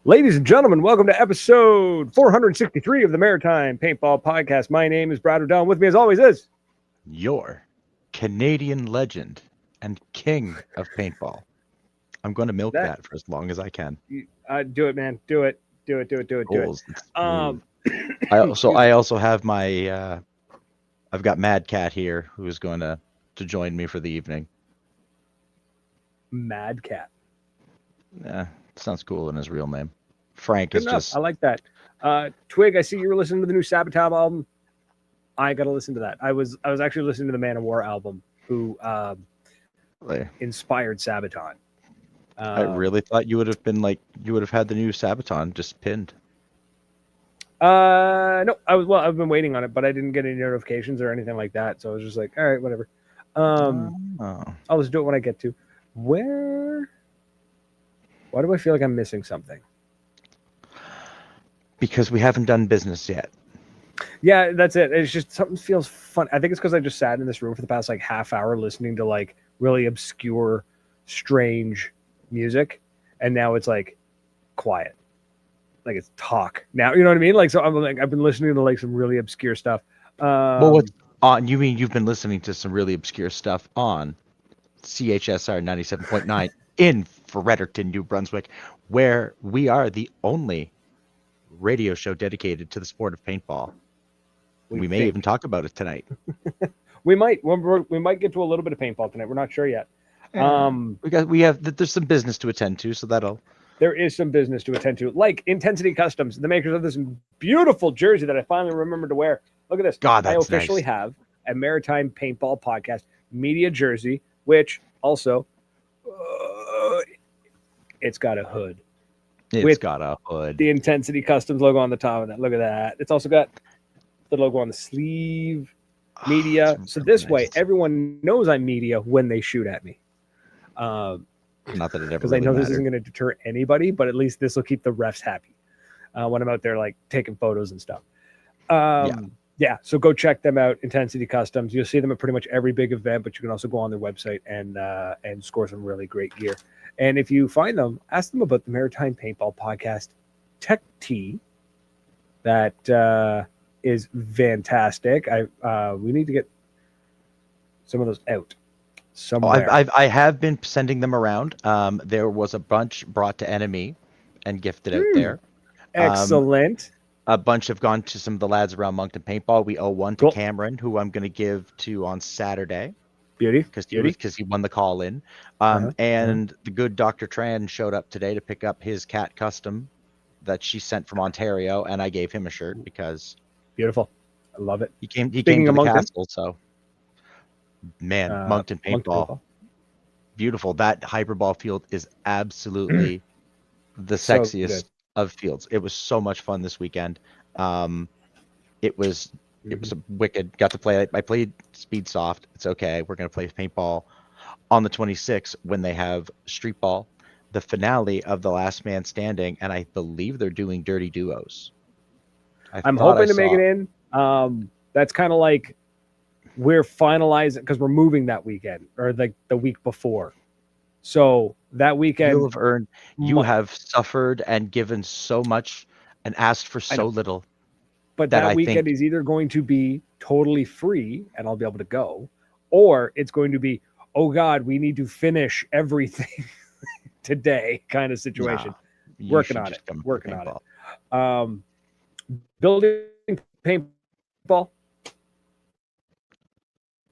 Ladies and gentlemen, welcome to episode 463 of the Maritime Paintball Podcast. My name is Brad O'Donnell. With me, as always, is your Canadian legend and king of paintball. I'm going to milk that for as long as I can. Do it, man. Do it. Do it. Goals. I also have my I've got Mad Cat here who's going to join me for the evening. Mad Cat. Sounds cool in his real name. Frank Good is enough. just. I like that. Twig, I see you were listening to the new Sabotage album. I got to listen to that. I was actually listening to the Man of War album, who inspired Sabotage. I really thought you would have had the new Sabotage just pinned. No, I've been waiting on it, but I didn't get any notifications or anything like that. So I was just like, all right, whatever. I'll just do it when I get to. Why do I feel like I'm missing something? Because we haven't done business yet. Yeah, that's it. It's just something feels fun. I think it's because I just sat in this room for the past half hour listening to really obscure, strange music, and now it's quiet, it's talk now. You know what I mean? So I've been listening to some really obscure stuff. Well, what's on? You mean you've been listening to some really obscure stuff on CHSR 97.9 in Fredericton, New Brunswick, where we are the only radio show dedicated to the sport of paintball. We may even talk about it tonight. We might get to a little bit of paintball tonight. We're not sure yet. There's some business to attend to, so there is some business to attend to, like Ntensity Customs, the makers of this beautiful jersey that I finally remembered to wear. Look at this. God, that's I officially have a Maritime Paintball Podcast media jersey, which also it's got a hood. It's got a hood. The Ntensity Customs logo on the top of that. Look at that. It's also got the logo on the sleeve. Media. So this way, everyone knows I'm media when they shoot at me. Not that it ever. Because I know this isn't going to deter anybody, but at least this will keep the refs happy when I'm out there taking photos and stuff. Yeah. So go check them out. Ntensity Customs. You'll see them at pretty much every big event, but you can also go on their website and score some really great gear. And if you find them, ask them about the Maritime Paintball Podcast Tech Tee. That is fantastic. We need to get some of those out somewhere. I have been sending them around. There was a bunch brought to Enemy and gifted out there. Excellent. A bunch have gone to some of the lads around Moncton Paintball. We owe one to Cameron, who I'm going to give to on Saturday. Beauty. Because he won the call in. The good Dr. Tran showed up today to pick up his cat custom that she sent from Ontario, and I gave him a shirt because beautiful. I love it. He came to the castle, so Moncton Paintball. Beautiful. That hyperball field is absolutely the sexiest of fields. It was so much fun this weekend. It was a wicked. Got to play. I played speed soft. It's okay. We're gonna play paintball on the 26th when they have street ball, the finale of the Last Man Standing, and I believe they're doing dirty duos. I'm hoping to make it in. That's kind of we're finalizing because we're moving that weekend or the week before. So that weekend you have suffered and given so much and asked for so little. But that weekend is either going to be totally free and I'll be able to go, or it's going to be, oh God, we need to finish everything today kind of situation. Working on it. Building paintball.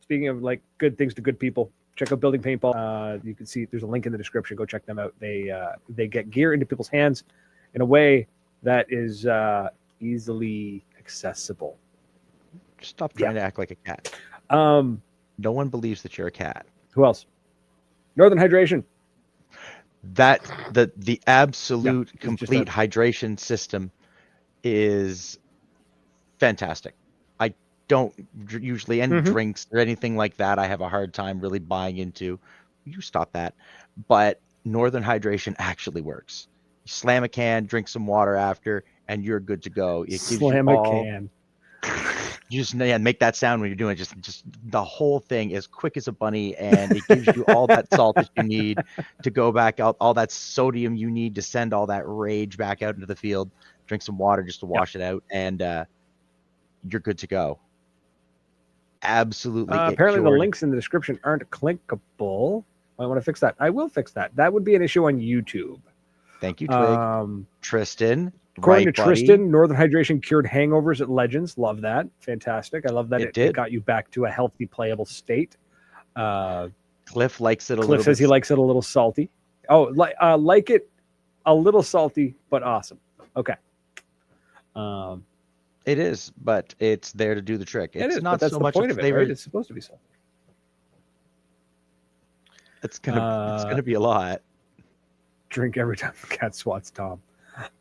Speaking of good things to good people, check out Building Paintball. You can see there's a link in the description. Go check them out. They get gear into people's hands in a way that is easily accessible. Stop trying to act like a cat. No one believes that you're a cat. Who else? Northern Hydration. That the absolute complete hydration system is fantastic. I don't usually any drinks or anything like that. I have a hard time really buying into. You stop that. But Northern Hydration actually works. You slam a can, drink some water after, and you're good to go. It gives Slam you a can. You just make that sound when you're doing it. Just the whole thing as quick as a bunny, and it gives you all that salt that you need to go back out, all that sodium you need to send all that rage back out into the field. Drink some water just to wash it out, and you're good to go. Absolutely. Apparently, the links in the description aren't clickable. I want to fix that. I will fix that. That would be an issue on YouTube. Thank you, Twig. Tristan. According to Tristan, Northern Hydration cured hangovers at Legends. Love that. Fantastic. I love that it got you back to a healthy, playable state. Cliff likes it a little Cliff says he likes it a little salty. Oh, like it a little salty, but awesome. Okay. It is, but it's there to do the trick. It's not that's so the much point a of it, flavor. right? It's supposed to be salty. It's gonna be a lot. Drink every time the cat swats Tom.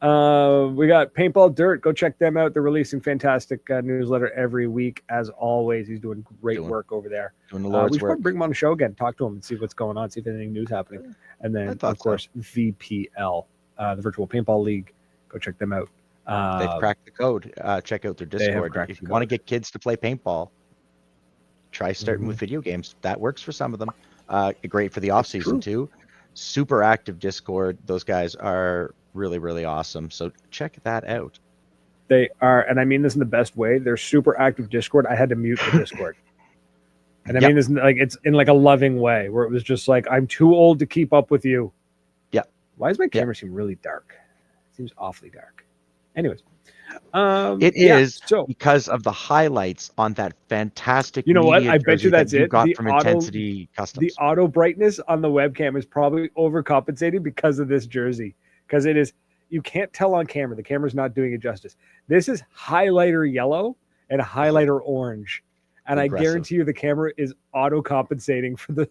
We got Paintball Dirt. Go check them out. They're releasing fantastic newsletter every week. As always, he's doing great work over there. Doing the Lord's work. Bring him on the show again. Talk to him and see what's going on. See if anything new's happening. And then, of course, VPL, the Virtual Paintball League. Go check them out. They've cracked the code. Check out their Discord. If you want to get kids to play paintball, try starting with video games. That works for some of them. Great for the off season too. Super active Discord. Those guys are really, really awesome. So check that out. They are, and I mean this in the best way. They're super active Discord. I had to mute the Discord. And I mean this like it's in like a loving way where it was just like, I'm too old to keep up with you. Yeah. Why does my camera seem really dark? It seems awfully dark. Anyways. It is because of the highlights on that fantastic. You know what? I bet you that's it. Got from Intensity Customs. The auto brightness on the webcam is probably overcompensating because of this jersey. Because it is, you can't tell on camera. The camera's not doing it justice. This is highlighter yellow and highlighter orange, and I guarantee you the camera is auto compensating for the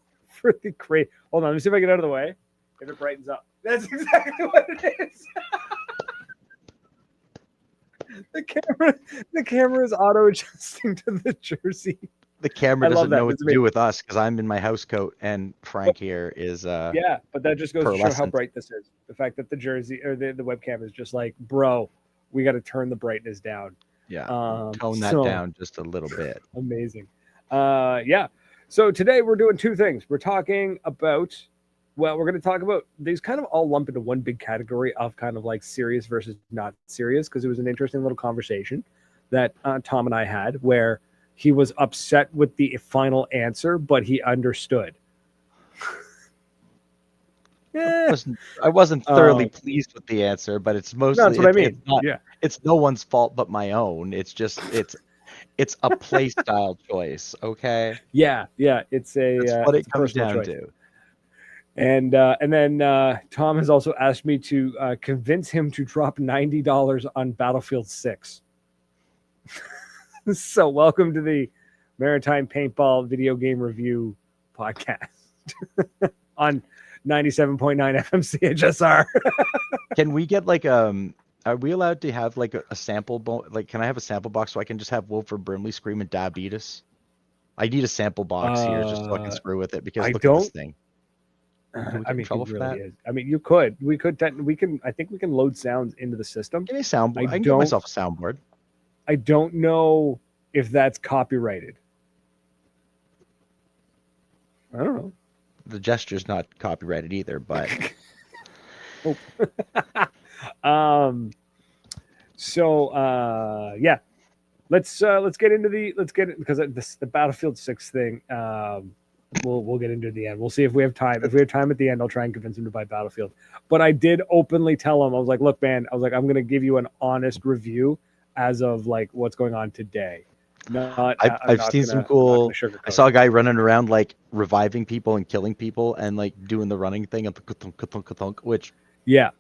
crate. Hold on, let me see if I get out of the way. If it brightens up, that's exactly what it is. The camera is auto adjusting to the jersey. The camera doesn't know what to do with us because I'm in my house coat and Frank here is yeah, but that just goes to show how bright this is. The fact that the jersey or the webcam is just like, bro, we got to turn the brightness down. Yeah, tone that down just a little bit. Amazing. Yeah. So today we're doing two things. We're talking about, well, we're going to talk about, these kind of all lump into one big category of kind of like serious versus not serious, because it was an interesting little conversation that Tom and I had where he was upset with the final answer, but he understood. I wasn't thoroughly pleased with the answer, but it's mostly that's what I mean. It's no one's fault but my own. It's just it's a play style choice. Okay. Yeah. It's That's what it comes down to. And then Tom has also asked me to convince him to drop $90 on Battlefield 6. So welcome to the Maritime Paintball Video Game Review Podcast on 97.9 FM CHSR. Can we get like are we allowed to have like a sample can I have a sample box so I can just have Wilford Brimley screaming diabetes? I need a sample box here just so I can screw with it because look at this thing. I mean, I mean, you could. We can. I think we can load sounds into the system. Give me a soundboard. I can get myself a soundboard. I don't know if that's copyrighted. I don't know. The gesture's not copyrighted either, but. Yeah. Let's get into because the Battlefield 6 thing. We'll get into the end. We'll see if we have time. If we have time at the end, I'll try and convince him to buy Battlefield. But I did openly tell him, I was like, look, man, I'm going to give you an honest review as of like what's going on today. I've seen some cool. I saw a guy running around like reviving people and killing people and like doing the running thing at the which we'll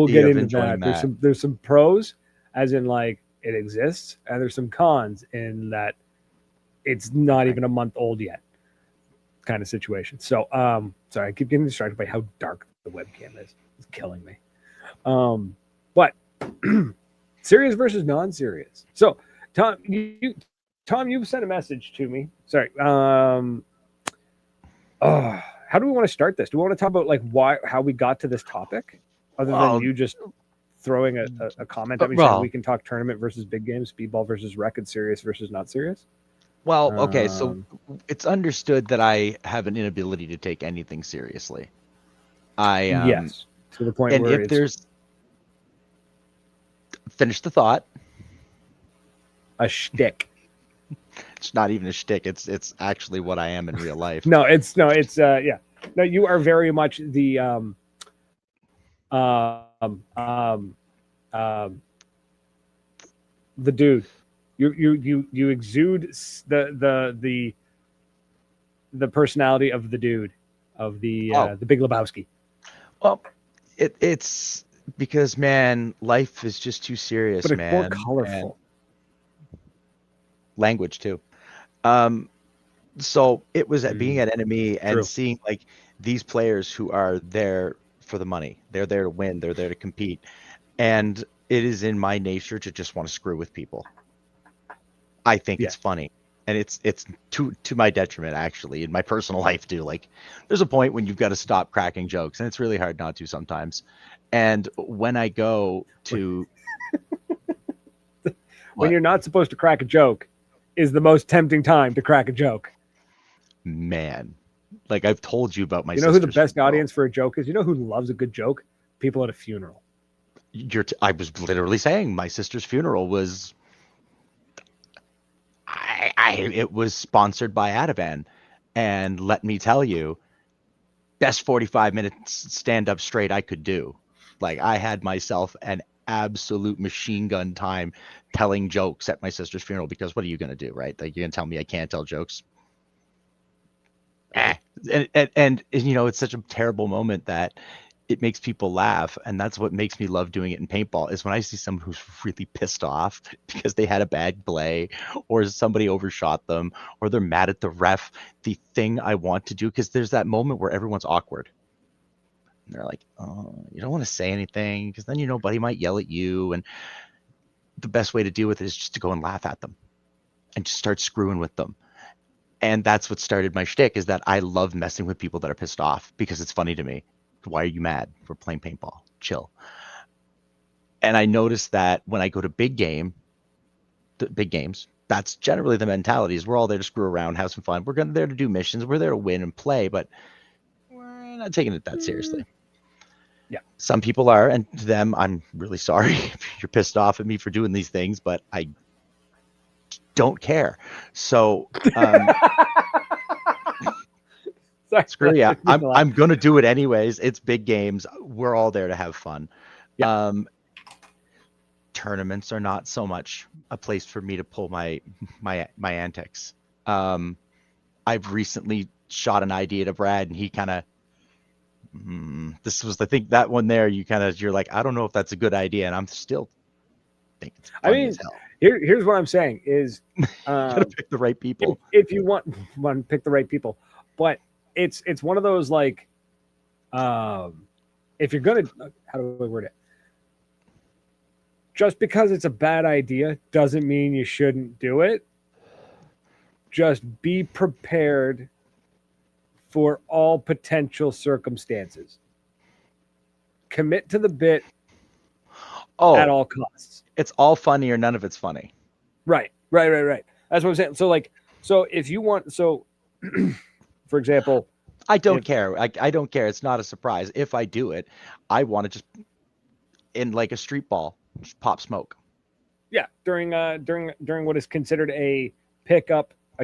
get into that. There's some pros, as in like it exists, and there's some cons in that it's not even a month old yet, kind of situation. So sorry, I keep getting distracted by how dark the webcam is. It's killing me. But serious versus non-serious. So Tom, you've sent a message to me. Sorry. How do we want to start this? Do we want to talk about like how we got to this topic, other than you just throwing a comment at me saying we can talk tournament versus big games, speedball versus rec, and serious versus not serious. Well, okay, so it's understood that I have an inability to take anything seriously. Yes, to the point and where if there's finish the thought. A shtick. It's not even a shtick. It's actually what I am in real life. it's yeah. No, you are very much the the dude. You exude the personality of the dude, of the Big Lebowski. Well, it's because, man, life is just too serious, but it's man. more colorful. Language too. So it was being at Enemy and seeing like these players who are there for the money. They're there to win. They're there to compete. And it is in my nature to just want to screw with people. I think it's funny. And it's to my detriment, actually, in my personal life too. Like, there's a point when you've got to stop cracking jokes, and it's really hard not to sometimes. And when I go to when you're not supposed to crack a joke is the most tempting time to crack a joke. Man, like I've told you about my. You know who the best audience for a joke is? You know who loves a good joke? People at a funeral. I was literally saying my sister's funeral was. It was sponsored by Ativan, and let me tell you, best 45 minutes stand up straight I could do. Like, I had myself an absolute machine gun time telling jokes at my sister's funeral, because what are you going to do, right? Like, you're going to tell me I can't tell jokes? And you know, it's such a terrible moment that it makes people laugh, and that's what makes me love doing it in paintball, is when I see someone who's really pissed off because they had a bad play, or somebody overshot them, or they're mad at the ref. The thing I want to do, because there's that moment where everyone's awkward. And they're like, oh, you don't want to say anything, because then, you know, buddy might yell at you, and the best way to deal with it is just to go and laugh at them and just start screwing with them. And that's what started my shtick, is that I love messing with people that are pissed off, because it's funny to me. Why are you mad? We're playing paintball. Chill. And I noticed that when I go to big games, that's generally the mentality, is we're all there to screw around, have some fun. We're there to do missions. We're there to win and play, but we're not taking it that seriously. Yeah. Some people are, and to them, I'm really sorry if you're pissed off at me for doing these things, but I don't care. So screw yeah, I'm gonna do it anyways. It's big games. We're all there to have fun. Yeah. Tournaments are not so much a place for me to pull my antics. I've recently shot an idea to Brad, and he kind of this was, I think, that one there. You're like, I don't know if that's a good idea, and I'm still thinking it's funny as hell. Here's what I'm saying is, you gotta pick the right people. If you want to pick the right people, but it's one of those, like, if you're gonna, how do I word it? Just because it's a bad idea doesn't mean you shouldn't do it. Just be prepared for all potential circumstances. Commit to the bit at all costs. It's all funny or none of it's funny. Right. That's what I'm saying. So if you want, for example, I don't care. I don't care. It's not a surprise. If I do it, I want to just, in like a street ball, just pop smoke. Yeah, during what is considered a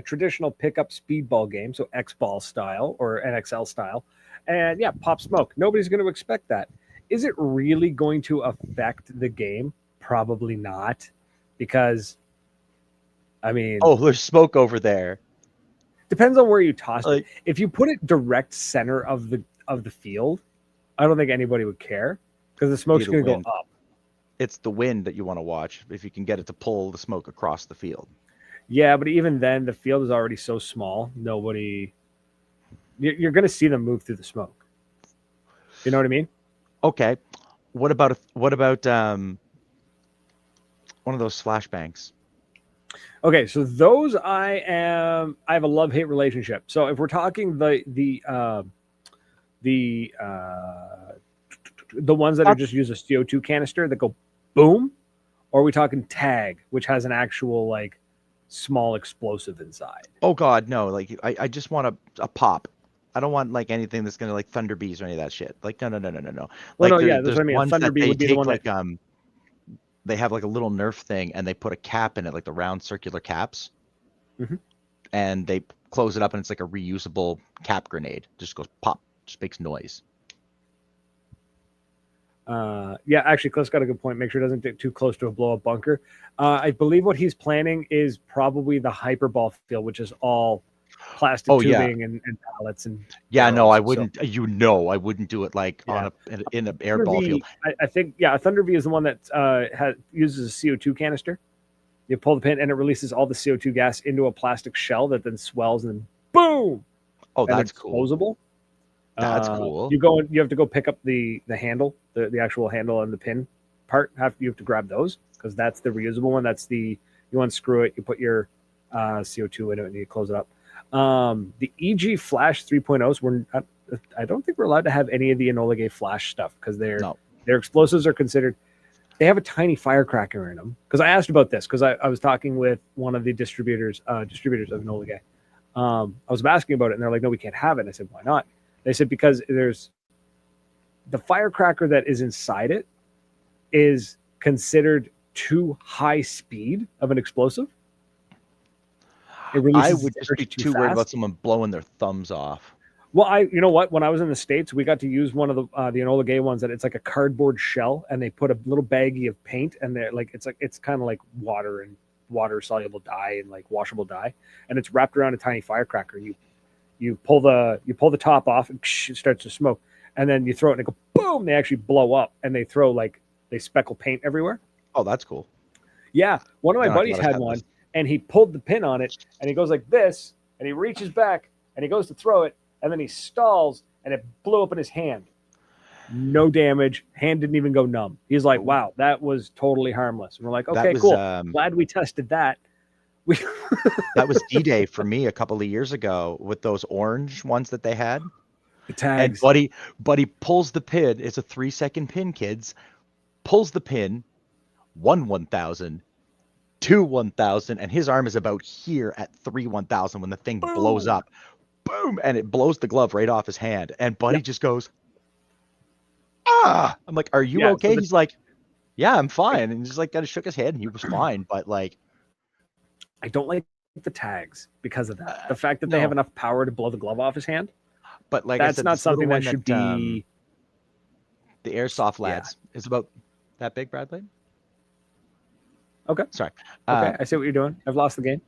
traditional pickup speedball game, so X-ball style or NXL style, and yeah, pop smoke. Nobody's going to expect that. Is it really going to affect the game? Probably not, because, I mean, there's smoke over there. Depends on where you toss it. If you put it direct center of the field, I don't think anybody would care, because the smoke's going to go up. It's the wind that you want to watch, if you can get it to pull the smoke across the field. Yeah, but even then, the field is already so small. You're going to see them move through the smoke. You know what I mean? Okay. What about one of those flashbangs? Okay, so those I have a love-hate relationship. So if we're talking the The ones that are just use a CO2 canister that go boom? Or are we talking tag, which has an actual like small explosive inside? Oh God, no! Like I just want a pop. I don't want like anything that's gonna like thunder bees or any of that shit. Like no. Well, Like no, yeah, that's there's what I mean. A ones thunder that bee they would be the take one that. like they have like a little Nerf thing and they put a cap in it, like the round circular caps, Mhm. and they close it up and it's like a reusable cap grenade. Just goes pop, just makes noise. Yeah, actually, Cliff's got a good point. Make sure it doesn't get too close to a blow up bunker. I believe what he's planning is probably the hyperball field, which is all plastic tubing and pallets and yeah. No, barrels. I wouldn't. So, I wouldn't do it like yeah. on in an Thunder airball field. V, I think, yeah, a Thunder V is the one that uses a CO2 canister. You pull the pin and it releases all the CO2 gas into a plastic shell that then swells and then boom. Oh, And that's it's cool. disposable. That's cool. You have to go pick up the handle, the actual handle and the pin part. You have to grab those because that's the reusable one. That's you unscrew it, you put your CO2 in it, and you close it up. The EG Flash 3.0s I don't think we're allowed to have any of the Enola Gay Flash stuff because their explosives are considered. They have a tiny firecracker in them. Because I asked about this because I was talking with one of the distributors of Enola Gay. I was asking about it, and they're like, "No, we can't have it." And I said, "Why not?" They said because there's the firecracker that is inside it is considered too high speed of an explosive. I would just be too worried about someone blowing their thumbs off. Well, you know what? When I was in the States, we got to use one of the Enola Gay ones that it's like a cardboard shell, and they put a little baggie of paint, and they're like it's kind of like water and water soluble dye and like washable dye, and it's wrapped around a tiny firecracker. You pull the top off, and it starts to smoke, and then you throw it, and it go boom. They actually blow up, and they speckle paint everywhere. Oh, that's cool. Yeah, one of my buddies had one, and he pulled the pin on it, and he goes like this, and he reaches back, and he goes to throw it, and then he stalls, and it blew up in his hand. No damage. Hand didn't even go numb. He's like, "Wow, that was totally harmless." And we're like, "Okay, cool. Glad we tested that." That was D-Day for me a couple of years ago with those orange ones that they had. The tags. And buddy pulls the pin. It's a 3-second pin, kids. Pulls the pin. 1,000, 2,000, and his arm is about here at 3,000 when the thing blows up. Boom, and it blows the glove right off his hand. And buddy just goes, "Ah!" I'm like, "Are you okay?" He's like, "Yeah, I'm fine." And he's just like kind of shook his head, and he was fine. But like, I don't like the tags because of that. The fact that they have enough power to blow the glove off his hand. But like, that's not something that should be. The airsoft lads is about that big, Bradley. Okay. Sorry. Okay, I see what you're doing. I've lost the game.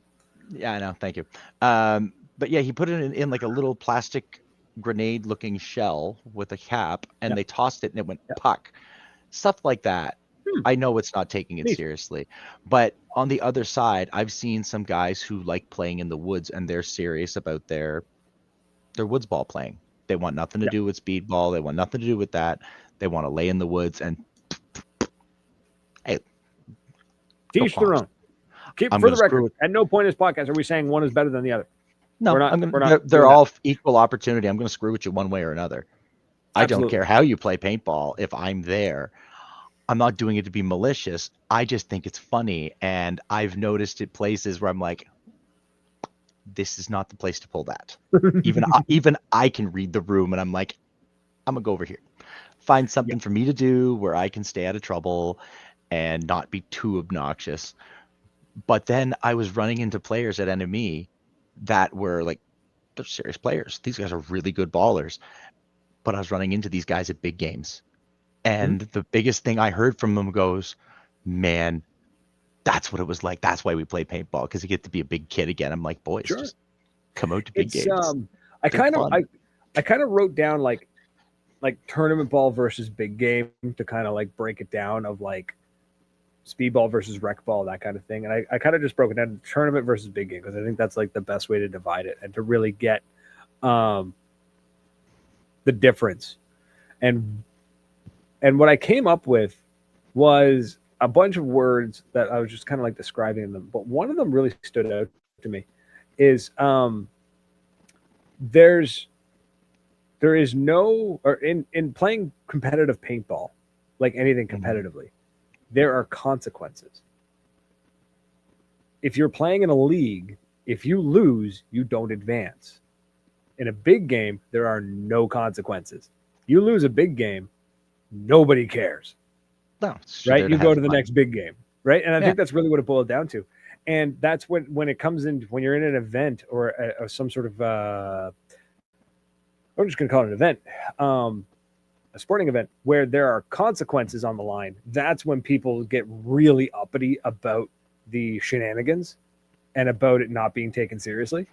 Yeah, I know. Thank you. But yeah, he put it in like a little plastic grenade-looking shell with a cap, and they tossed it, and it went puck. Stuff like that. I know it's not taking it seriously, but on the other side, I've seen some guys who like playing in the woods, and they're serious about their woods ball playing. They want nothing to do with speedball. They want nothing to do with that. They want to lay in the woods and hey, teach their own. For the record, at no point in this podcast are we saying one is better than the other. No, they're all equal opportunity. I'm going to screw with you one way or another. I don't care how you play paintball. If I'm there, I'm not doing it to be malicious. I just think it's funny. And I've noticed it places where I'm like, this is not the place to pull that. Even I can read the room, and I'm like, I'm going to go over here. Find something for me to do where I can stay out of trouble and not be too obnoxious. But then I was running into players at NME that were like, they're serious players. These guys are really good ballers. But I was running into these guys at big games. And the biggest thing I heard from them goes, "Man, that's what it was like. That's why we play paintball, because you get to be a big kid again." I'm like, boys, just come out to big games. I kind of wrote down like tournament ball versus big game to kind of like break it down of like speedball versus rec ball, that kind of thing. And I kind of just broke it down to tournament versus big game because I think that's like the best way to divide it and to really get the difference. And what I came up with was a bunch of words that I was just kind of like describing them. But one of them really stood out to me is there's there is no, or in playing competitive paintball, like anything competitively, there are consequences. If you're playing in a league, if you lose, you don't advance. In a big game, there are no consequences. You lose a big game, nobody cares. No, right? You go to the next big game, right? And I think that's really what it boiled down to. And that's when it comes in, when you're in an event or some sort of, I'm just going to call it an event, a sporting event where there are consequences on the line. That's when people get really uppity about the shenanigans and about it not being taken seriously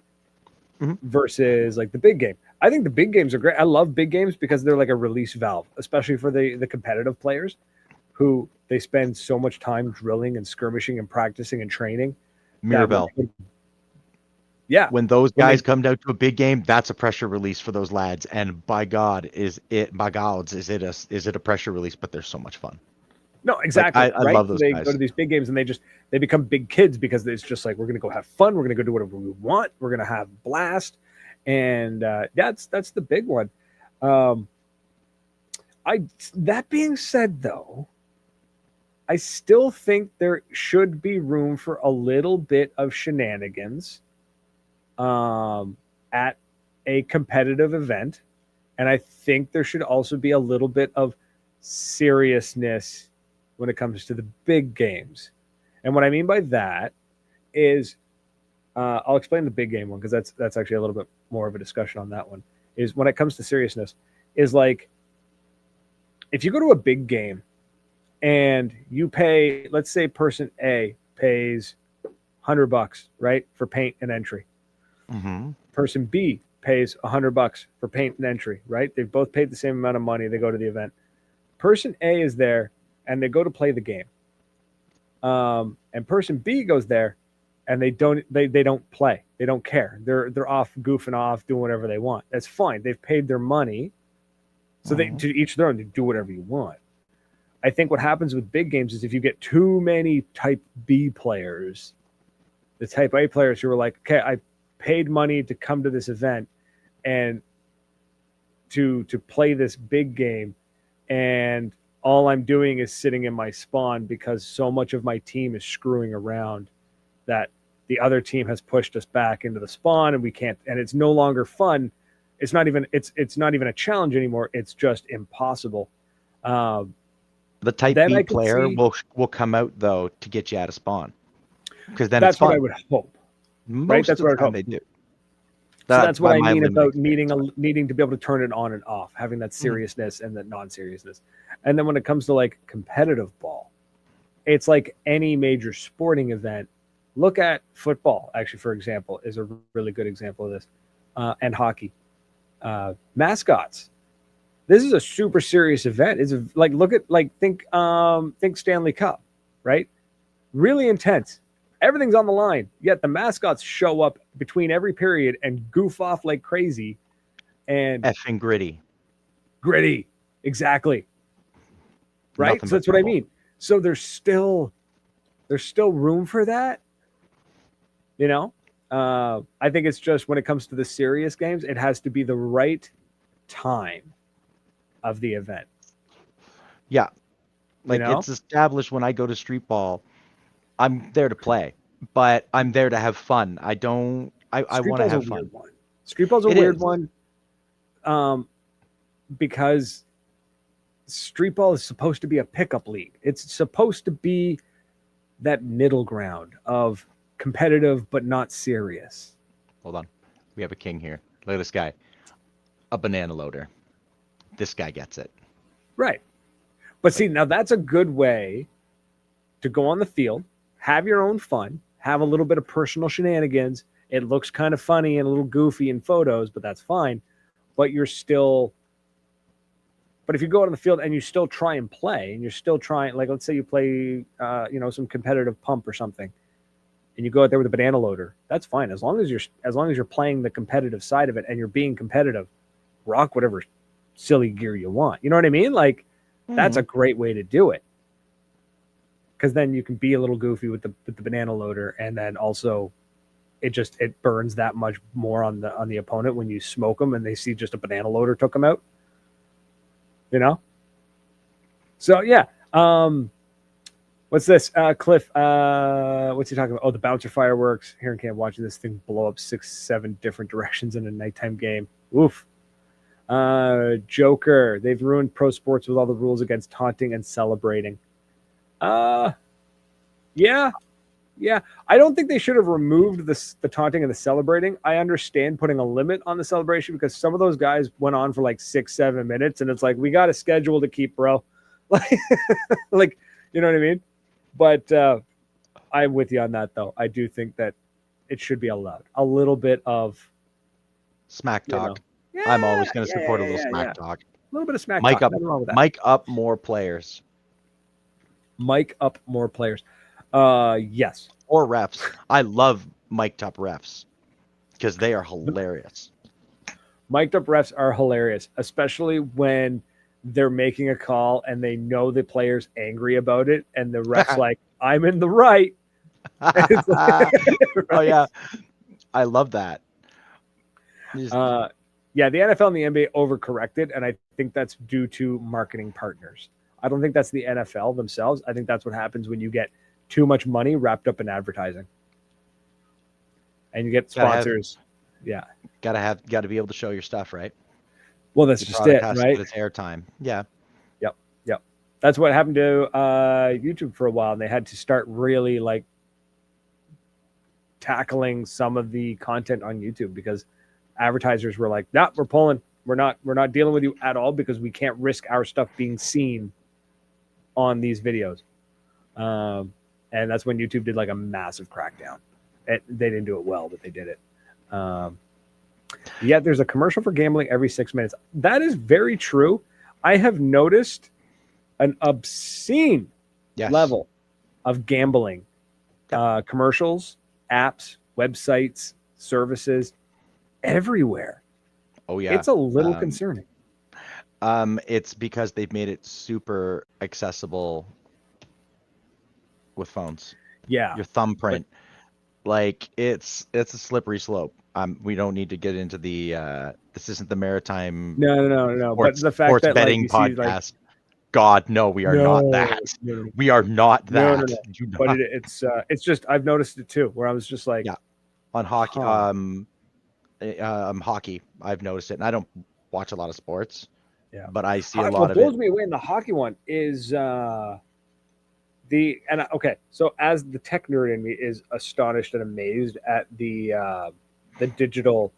versus like the big game. I think the big games are great. I love big games because they're like a release valve, especially for the competitive players who they spend so much time drilling and skirmishing and practicing and training. Mirabelle. Yeah. When those guys come down to a big game, that's a pressure release for those lads. And by God, is it a pressure release, but they're so much fun. No, exactly. Like, I love those they guys. go to these big games and they become big kids because it's just like, we're going to go have fun. We're going to go do whatever we want. We're going to have blast. And that's the big one. That being said, though, I still think there should be room for a little bit of shenanigans at a competitive event. And I think there should also be a little bit of seriousness when it comes to the big games. And what I mean by that is, I'll explain the big game one because that's actually a little bit more of a discussion on that one. Is when it comes to seriousness, is like if you go to a big game and you pay, let's say person A pays $100, right, for paint and entry. Person B pays $100 for paint and entry, right? They've both paid the same amount of money. They go to the event. Person A is there and they go to play the game. And person B goes there and they don't play. They don't care. They're off goofing off, doing whatever they want. That's fine. They've paid their money. So they, to each their own, to do whatever you want. I think what happens with big games is if you get too many type B players, the type A players who are like, okay, I paid money to come to this event and to play this big game, and all I'm doing is sitting in my spawn because so much of my team is screwing around that the other team has pushed us back into the spawn and we can't, and it's no longer fun. It's not even a challenge anymore. It's just impossible. The type B player will come out though to get you out of spawn, because then that's it's fun. what I would hope. Most that's of what the time they do. So that's what I mean about needing to be able to turn it on and off, having that seriousness and that non-seriousness. And then when it comes to like competitive ball, it's like any major sporting event. Look at football, actually, for example, is a really good example of this, and hockey. Mascots. This is a super serious event. It's think Stanley Cup, right? Really intense. Everything's on the line. Yet the mascots show up between every period and goof off like crazy. And effing gritty. Gritty. Exactly. Right? So that's what I mean. So there's still room for that. You know? I think it's just when it comes to the serious games, it has to be the right time of the event. Yeah. Like, it's established when I go to street ball, I'm there to play, but I'm there to have fun. I want to have fun. Street ball's a weird one. Because street ball is supposed to be a pickup league. It's supposed to be that middle ground of competitive but not serious. Hold on. We have a king here. Look at this guy. A banana loader. This guy gets it. Right. But see, now that's a good way to go on the field, have your own fun, have a little bit of personal shenanigans. It looks kind of funny and a little goofy in photos, but that's fine. But if you go out on the field and you still try and play, and you're still trying, like, let's say you play, some competitive pump or something, and you go out there with a banana loader, that's fine. As long as you're playing the competitive side of it and you're being competitive, rock whatever silly gear you want. You know what I mean? Like, that's a great way to do it. Because then you can be a little goofy with the banana loader, and then also it burns that much more on the opponent when you smoke them and they see just a banana loader took them out. So yeah. What's this? Cliff, what's he talking about? Oh, the bouncer fireworks. Here in camp watching this thing blow up 6-7 different directions in a nighttime game. Oof. Joker. They've ruined pro sports with all the rules against taunting and celebrating. Yeah. I don't think they should have removed the taunting and the celebrating. I understand putting a limit on the celebration because some of those guys went on for like 6-7 minutes, and it's like, we got a schedule to keep, bro. Like, you know what I mean? But I'm with you on that, though. I do think that it should be allowed. A little bit of smack talk. I'm always going to support a little smack talk. A little bit of smack talk. Nothing wrong with that. Mic up more players. Mic up more players. Yes. Or refs. I love mic'd up refs because they are hilarious. Mic'd up refs are hilarious, especially when they're making a call and they know the player's angry about it, and the ref's like, I'm in the right. Like, right. Oh, yeah. I love that. Yeah, the NFL and the NBA overcorrected, and I think that's due to marketing partners. I don't think that's the NFL themselves. I think that's what happens when you get too much money wrapped up in advertising. And you get sponsors. Got to be able to show your stuff, right? Well, that's just it, right? It's airtime. Yeah. Yep. That's what happened to YouTube for a while, and they had to start really like tackling some of the content on YouTube because advertisers were like, "Nah, we're pulling. We're not dealing with you at all because we can't risk our stuff being seen on these videos." And that's when YouTube did like a massive crackdown. They didn't do it well, but they did it. Yet there's a commercial for gambling every 6 minutes. That is very true. I have noticed an obscene level of gambling commercials, apps, websites, services everywhere. Oh yeah, it's a little concerning. It's because they've made it super accessible with phones. Yeah, your thumbprint. Like it's a slippery slope. We don't need to get into the this isn't the maritime no sports, but the fact sports that betting like, podcast. See, like, God, no, we are not that. We are not that. No. But it's just I've noticed it too, where I was just like, on hockey, hockey, I've noticed it, and I don't watch a lot of sports. Yeah, but I see a lot of it. What blows me away in the hockey one is so as the tech nerd in me is astonished and amazed at the digital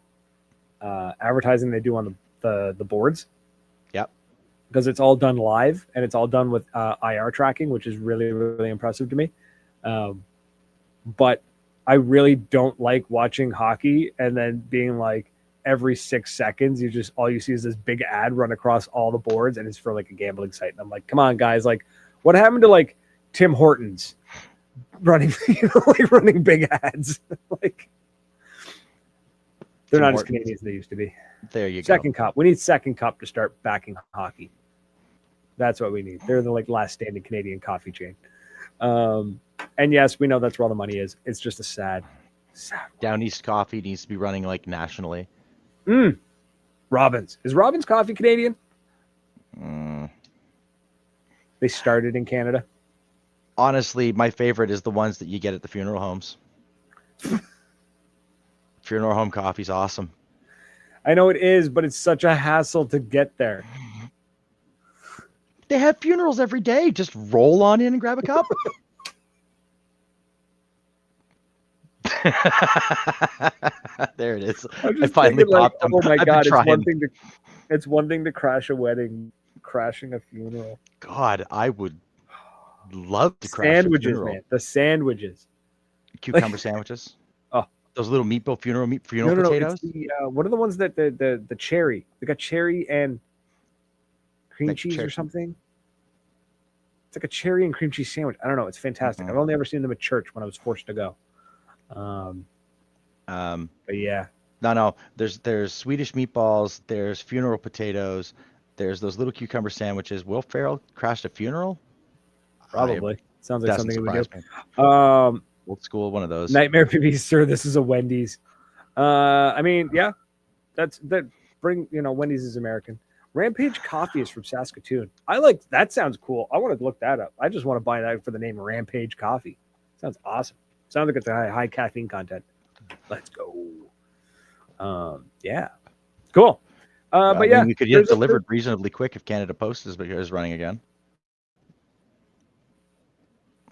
advertising they do on the boards. Yep. Because it's all done live and it's all done with IR tracking, which is really, really impressive to me. But I really don't like watching hockey and then being like every 6 seconds, all you see is this big ad run across all the boards and it's for like a gambling site. And I'm like, come on, guys. Like, what happened to like Tim Hortons running, running big ads? Like, they're not as Canadian as they used to be. There you go. Second Cup. We need Second Cup to start backing hockey. That's what we need. They're the like last standing Canadian coffee chain. And yes, we know that's where all the money is. It's just a sad. Down East coffee needs to be running like nationally. Robbins. Is Robbins coffee Canadian? They started in Canada. Honestly, my favorite is the ones that you get at the funeral homes. Funeral home coffee's awesome. I know it is, but it's such a hassle to get there. They have funerals every day. Just roll on in and grab a cup. There it is. I finally popped them. Oh my God, it's one thing to crash a wedding, crashing a funeral. God, I would love to crash a funeral. Man. The sandwiches. Cucumber sandwiches. Oh, those little funeral potatoes. What are the ones that the cherry? They got cherry and cream cheese or something. It's like a cherry and cream cheese sandwich. I don't know. It's fantastic. I've only ever seen them at church when I was forced to go. But yeah. No. There's Swedish meatballs. There's funeral potatoes. There's those little cucumber sandwiches. Will Ferrell crashed a funeral? Probably. Sounds like something he would do. Old school, one of those. Nightmare PB, sir. This is a Wendy's. I mean, yeah, that. Wendy's is American. Rampage Coffee is from Saskatoon. I like that. Sounds cool. I want to look that up. I just want to buy that for the name Rampage Coffee. Sounds awesome. Sounds like it's a high caffeine content. Let's go. Yeah, cool. But yeah, we could get it delivered reasonably quick if Canada Post is running again.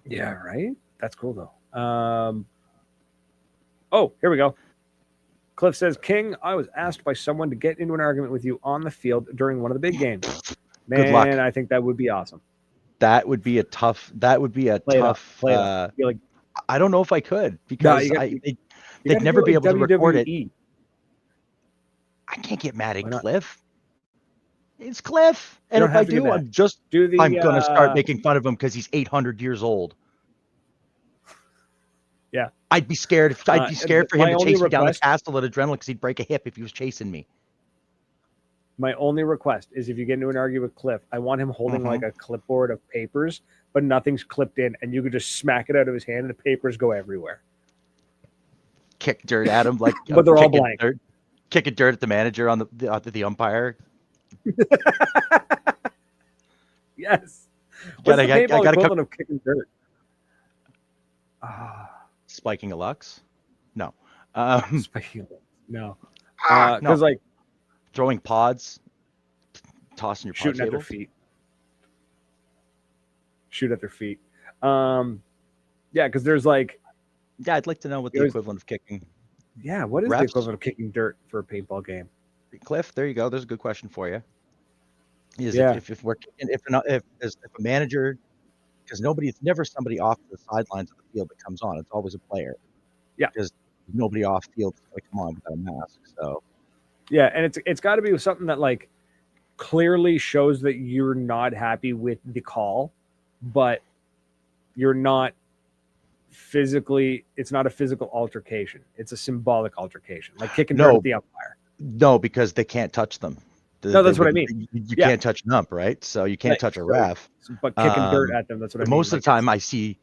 Yeah, right. That's cool though. Oh, here we go. Cliff says, King, I was asked by someone to get into an argument with you on the field during one of the big games. Man, good luck. I think that would be awesome. That would be a tough. I don't know if I could because they'd never be able to record it. I can't get mad at Cliff. It's Cliff, and if I do, I'm going to start making fun of him because he's 800 years old. Yeah, I'd be scared. I'd be scared for him to chase me down the castle at Adrenaline because he'd break a hip if he was chasing me. My only request is if you get into an argument with Cliff, I want him holding like a clipboard of papers, but nothing's clipped in, and you could just smack it out of his hand, and the papers go everywhere. Kick dirt at him, like but they're all blank. Kicking dirt at the manager on the umpire. Yes. What's the paintball equivalent of kicking dirt? Spiking a Lux? No. Spiking a Lux. No. Because like throwing pods, tossing your shooting at their feet. Shoot at their feet. Yeah, because there's like. Yeah, I'd like to know what the equivalent of kicking. Yeah, what is the equivalent of kicking dirt for a paintball game? Cliff, there you go. There's a good question for you. If a manager, because it's never somebody off the sidelines of the field that comes on. It's always a player. Yeah, because nobody off field like come on without a mask. So yeah, and it's got to be something that like clearly shows that you're not happy with the call, but you're not physically. It's not a physical altercation. It's a symbolic altercation, like kicking dirt at the umpire. No, because they can't touch them. That's what I mean. You can't touch an ump, right? So you can't touch a ref. But kicking dirt at them, that's what I mean. Most of the time, you see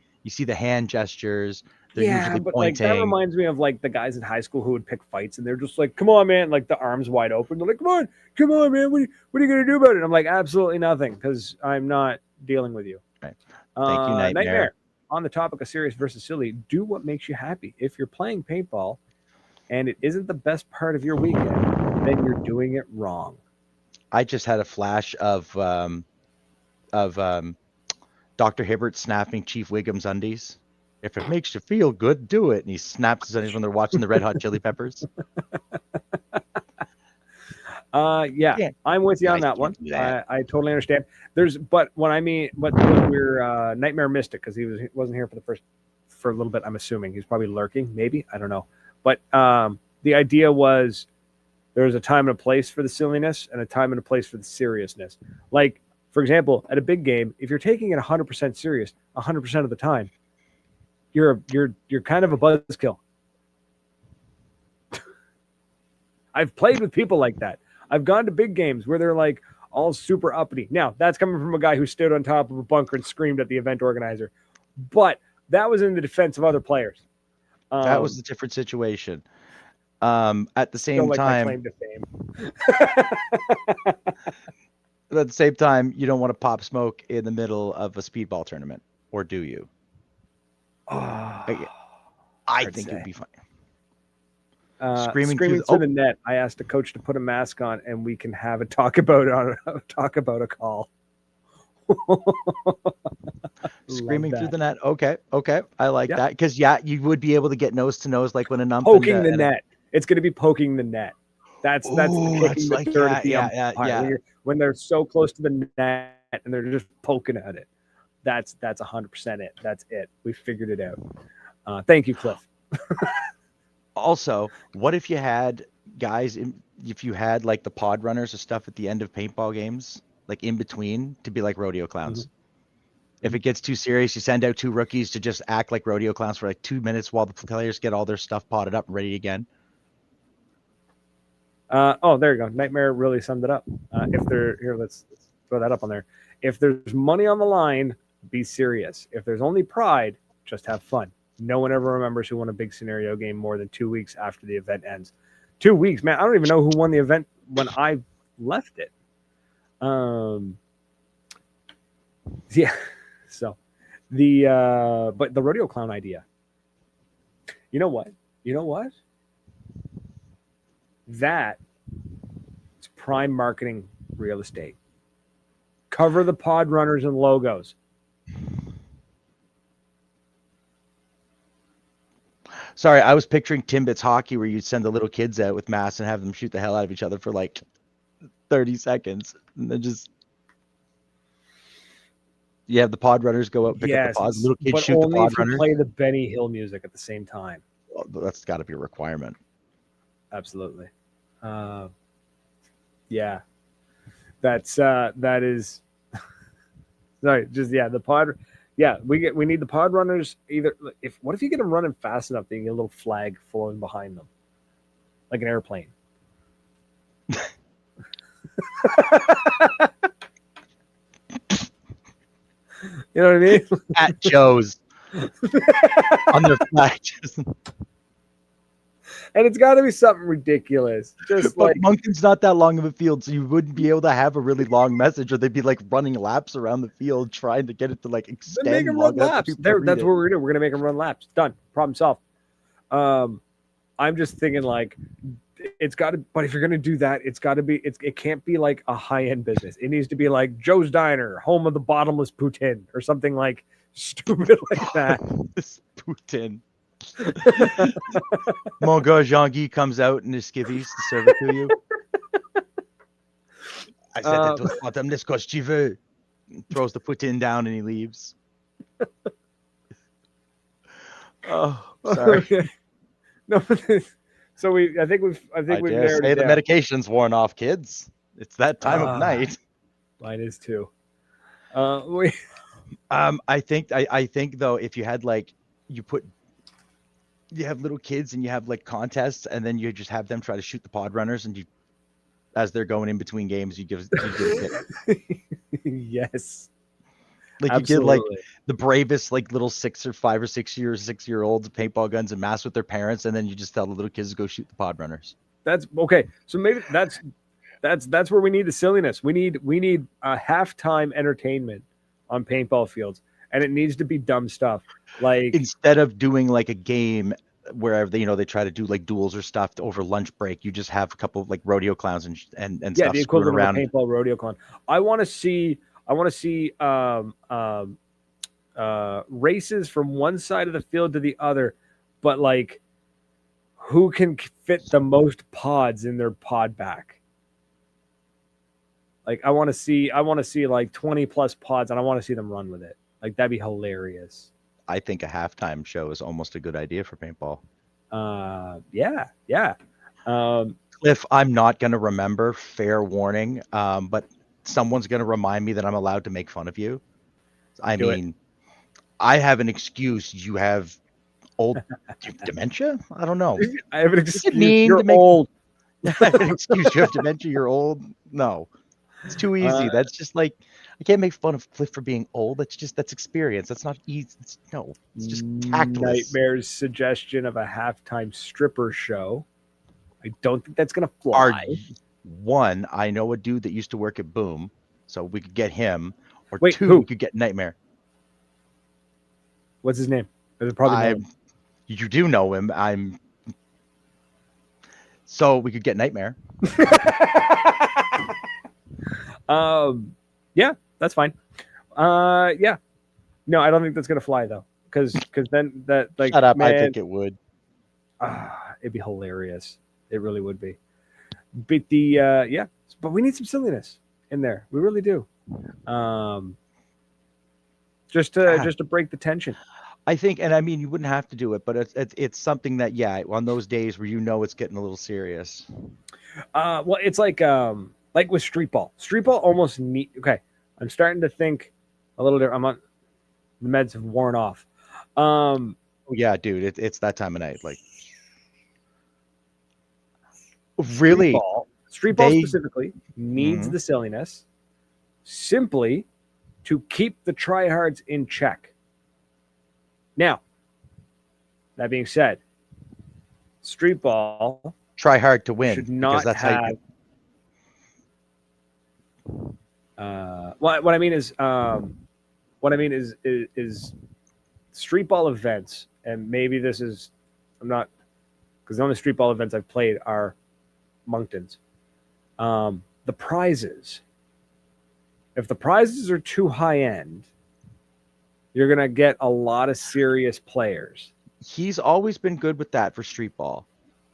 the hand gestures. They're usually but pointing. Like, that reminds me of like the guys in high school who would pick fights, and they're just like, "Come on, man!" Like the arms wide open. They're like, "Come on, man! What are you gonna do about it?" And I'm like, "Absolutely nothing, because I'm not dealing with you." Right. Thank you, Nightmare. On the topic of serious versus silly, do what makes you happy. If you're playing paintball, and it isn't the best part of your weekend, then you're doing it wrong. I just had a flash of Dr. Hibbert snapping Chief Wiggum's undies. If it makes you feel good, do it. And he snaps his undies when they're watching the Red Hot Chili Peppers. Yeah, I'm with you on that one. I totally understand. But we're Nightmare missed it because he wasn't here for a little bit. I'm assuming he's probably lurking, maybe, I don't know. But the idea was there's a time and a place for the silliness and a time and a place for the seriousness. Like, for example, at a big game, if you're taking it 100% serious 100% of the time, you're kind of a buzzkill. I've played with people like that. I've gone to big games where they're like all super uppity. Now, that's coming from a guy who stood on top of a bunker and screamed at the event organizer. But that was in the defense of other players. That was a different situation. At the same time, claim to fame. At the same time, you don't want to pop smoke in the middle of a speedball tournament, or do you? I think it'd be fine. Screaming through the net. I asked the coach to put a mask on, and we can have a talk about a call. Screaming through the net. Okay. I like that because you would be able to get nose to nose, like when an ump poking the net. It's going to be poking the net. That's kicking the dirt at the umpire. When they're so close to the net and they're just poking at it. That's 100% it. That's it. We figured it out. Thank you, Cliff. Also, what if you had guys? If you had like the pod runners or stuff at the end of paintball games, like in between, to be like rodeo clowns. Mm-hmm. If it gets too serious, you send out 2 rookies to just act like rodeo clowns for like 2 minutes while the players get all their stuff potted up and ready again. There you go. Nightmare really summed it up. Let's throw that up on there. If there's money on the line, be serious. If there's only pride, just have fun. No one ever remembers who won a big scenario game more than 2 weeks after the event ends. 2 weeks, man. I don't even know who won the event when I left it. Yeah. So but the rodeo clown idea. You know what? That is prime marketing real estate. Cover the pod runners and logos. Sorry, I was picturing Timbits hockey where you'd send the little kids out with masks and have them shoot the hell out of each other for like 30 seconds. And then just you have the pod runners go out, pick up the pods, little kids shoot the pod runners. Play the Benny Hill music at the same time. Well, that's got to be a requirement. Absolutely. Yeah. That is sorry, just the pod. Yeah, we need the pod runners. What if you get them running fast enough that you get a little flag flowing behind them, like an airplane? You know what I mean? At Joe's on their flag. And it's got to be something ridiculous. Just but Moncton's not that long of a field, so you wouldn't be able to have a really long message, or they'd be like running laps around the field trying to get it to like extend. Make them run laps. That's what we're gonna do. We're gonna make them run laps. Done. Problem solved. I'm just thinking like it's got to. But if you're gonna do that, it's got to be. It can't be like a high end business. It needs to be like Joe's Diner, home of the bottomless poutine, or something like stupid like that. This poutine. Mon gars, Jean-Guy comes out in his skivvies to serve it to you. I said it was bottomless because tu veux. Throws the poutine down and he leaves. Oh, sorry. Okay. No, so I think we've narrowed it down. The medication's worn off, kids. It's that time of night. Mine is too. I think though, if you had like you have little kids and you have like contests, and then you just have them try to shoot the pod runners, and as they're going in between games, you give yes. Like absolutely. You get like the bravest like little 5 or 6 year olds paintball guns and masks with their parents, and then you just tell the little kids to go shoot the pod runners. That's okay. So maybe that's where we need the silliness. We need a halftime entertainment on paintball fields, and it needs to be dumb stuff. Like instead of doing like a game where they try to do like duels or stuff over lunch break, you just have a couple of like rodeo clowns and stuff the equivalent around of a paintball rodeo clown. I want to see races from one side of the field to the other, but like who can fit the most pods in their pod back. Like I want to see like 20 plus pods, and I want to see them run with it. Like that'd be hilarious. I think a halftime show is almost a good idea for paintball. Yeah. Cliff, I'm not going to remember, fair warning, but someone's going to remind me that I'm allowed to make fun of you. I have an excuse. You have dementia? I don't know. I have an excuse. You're old. I have an excuse. You have dementia. You're old. No, it's too easy. That's just like, I can't make fun of Cliff for being old. That's experience. That's not easy. It's just tactless. Nightmare's suggestion of a halftime stripper show. I don't think that's gonna fly. One, I know a dude that used to work at Boom, so we could get him. Or wait, two, who? We could get Nightmare. What's his name? You do know him. So we could get Nightmare. Yeah, that's fine. Yeah. No, I don't think that's gonna fly though, because then that like. Shut up! Man, I think it would. It'd be hilarious. It really would be. But but we need some silliness in there. We really do. Just to break the tension. I think, and I mean, you wouldn't have to do it, but it's something that on those days where it's getting a little serious. Well, it's like with street ball. Street ball almost okay. I'm starting to think a little different. The meds have worn off. Yeah, dude, it's that time of night. Like, really, street ball specifically needs the silliness, simply to keep the tryhards in check. Now, That being said, Street Ball Try hard to win, should not because that's have. how you. What I mean is, is Street Ball events, and maybe this is, I'm not, because the only Street Ball events I've played are Moncton's. The prizes. If the prizes are too high end, you're gonna get a lot of serious players. He's always been good with that for Street Ball.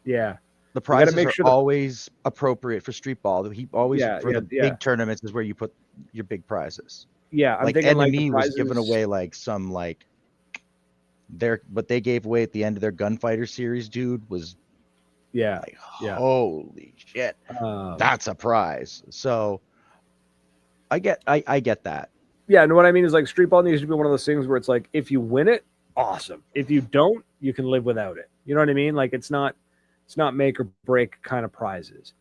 Yeah. The prizes make are sure always appropriate for Street Ball. He always the yeah. big tournaments is where you put your big prizes. Yeah, I'm like thinking like the Enemy was prizes giving away like some like what they gave away at the end of their Gunfighter series, dude, was like holy shit. That's a prize. So I get that. Yeah, and what I mean is like Street Ball needs to be one of those things where it's like if you win it, awesome. If you don't, you can live without it. You know what I mean? Like it's not make or break kind of prizes.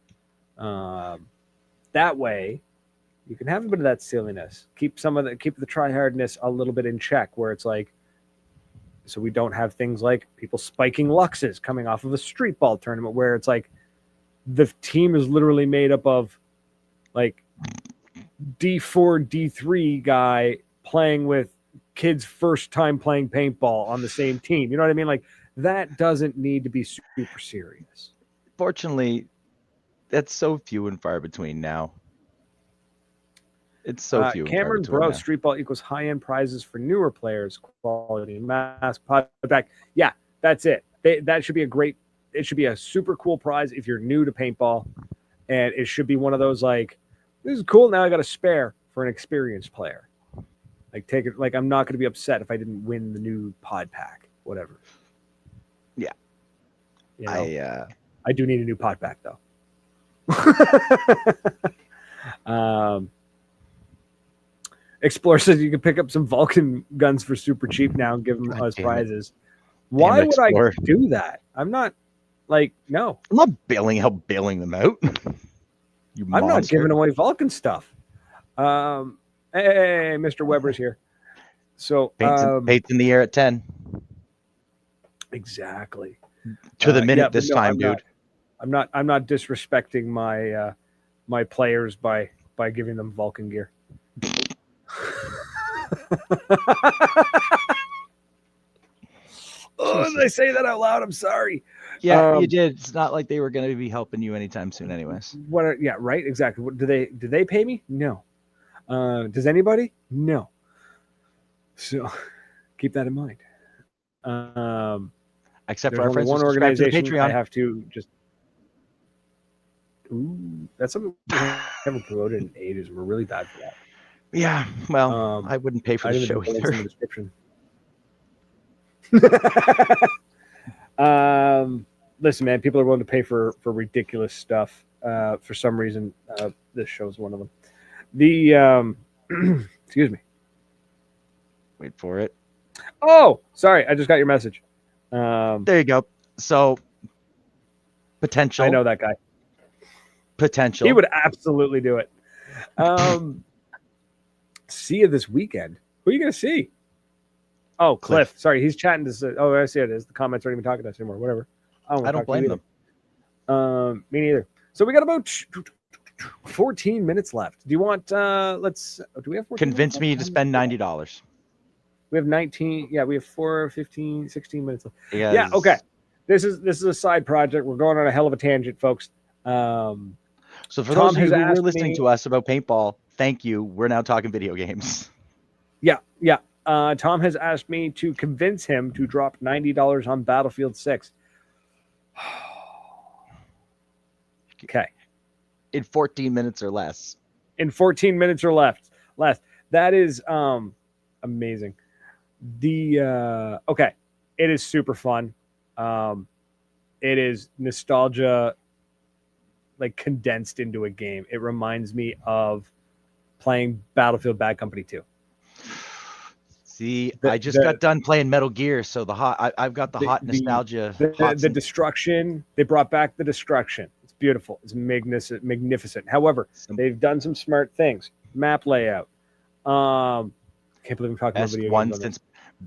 That way, you can have a bit of that silliness. Keep the try hardness a little bit in check, where it's like, so we don't have things like people spiking Luxes coming off of a Street Ball tournament, where it's like the team is literally made up of like D4, D3 guy playing with kids first time playing paintball on the same team. You know what I mean? Like that doesn't need to be super serious. Fortunately, that's so few and far between now. It's so few. Cameron and far Bro, now. Street Ball equals high-end prizes for newer players, quality, mass, back. Yeah, that's it. That should be it should be a super cool prize if you're new to paintball. And it should be one of those like, this is cool. Now I got a spare for an experienced player. Like take it. Like I'm not going to be upset if I didn't win the new pod pack, whatever. Yeah, you know, I do need a new pod pack though. Explorer says you can pick up some Vulcan guns for super cheap now and give them as prizes. Why would I do that? I'm not like no. I'm not bailing them out. I'm not giving away Vulcan stuff. Hey, Mr. Weber's here. So paints in the air at 10. Exactly. To the minute this time, dude. I'm not disrespecting my players by giving them Vulcan gear. Did I say that out loud? I'm sorry. Yeah, you did. It's not like they were going to be helping you anytime soon, anyways. Yeah, right. Exactly. Do they pay me? No. Does anybody? No. So keep that in mind. Except for our friends one organization, Patreon. I have to just. Ooh, that's something we haven't promoted in ages. We're really bad for that. Yeah, well, I wouldn't pay for the show either. In the description. Listen, man, people are willing to pay for ridiculous stuff. For some reason, this show's one of them. The excuse me. Wait for it. Oh, sorry, I just got your message. There you go. So potential. I know that guy. Potential. He would absolutely do it. See you this weekend. Who are you going to see? Oh, Cliff. Sorry, he's chatting to. Oh, I see it is. The comments aren't even talking to us anymore. Whatever. I don't blame them. Me neither. So we got about 14 minutes left. Do you want? Do we have 14 Convince minutes? me to spend $90. We have 19. Yeah, we have 16 minutes left. Yes. Yeah. Okay. This is a side project. We're going on a hell of a tangent, folks. So for those of you who were listening to us about paintball, thank you. We're now talking video games. Yeah. Yeah. Tom has asked me to convince him to drop $90 on Battlefield 6. Okay. In 14 minutes or less. In 14 minutes or less. That is amazing. Okay. It is super fun. It is nostalgia like condensed into a game. It reminds me of playing Battlefield Bad Company 2. See, I just got done playing Metal Gear, so I've got the hot nostalgia. The destruction, they brought back the destruction. It's beautiful. It's magnificent. However, they've done some smart things. Map layout. Can't believe I'm talking about video games.